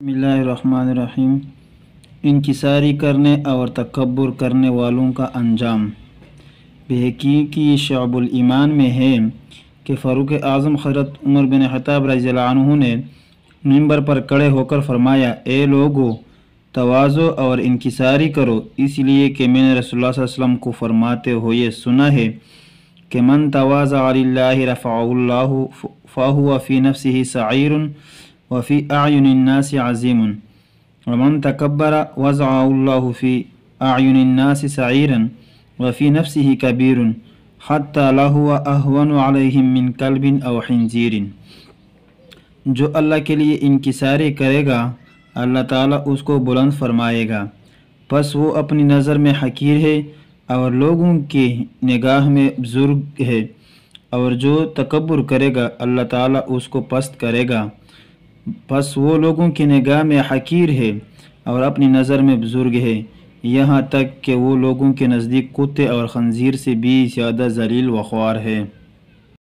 बिस्मिल्लाहिर्रहमानिर्रहीम। इंकिसारी करने और तकब्बुर करने वालों का अंजाम। बेहकीकी शअबुल ईमान में है कि फ़ारूक़ आज़म हज़रत उमर बिन ख़त्ताब रज़ियल्लाहु अन्हु ने मिंबर पर खड़े होकर फरमाया, ए लोगो, तवाज़ो और इंकिसारी करो, इसलिए कि मैंने रसूलुल्लाह सल्लल्लाहु अलैहि वसल्लम को फरमाते हुए सुना है कि मन तवाज़अ लिल्लाहि रफ़अहुल्लाहु फ़हुव फ़ी नफ्सिही सईरुन व फ़ी अयुनिन्नासि अज़ीमुन व मन तकब्बरा वज़अहुल्लाहु फ़ी अयुनिन्नासि सईरन व फ़ी नफ्सिही कबीरुन हत्ता लहुव अहवनु अलैहिम मिन कल्बिन अव खिंज़ीरिन। जो अल्लाह के लिए इंकिसारी करेगा, अल्लाह ताला उसको बुलंद फरमाएगा, बस वो अपनी नज़र में हकीर है और लोगों की निगाह में बुज़ुर्ग है, और जो तकब्बुर करेगा अल्लाह ताला उसको पस्त करेगा, बस वो लोगों की निगाह में हकीर है और अपनी नज़र में बुज़ुर्ग है, यहाँ तक कि वो लोगों के नज़दीक कुत्ते और खंजीर से भी ज़्यादा ज़लील व ख्वार है।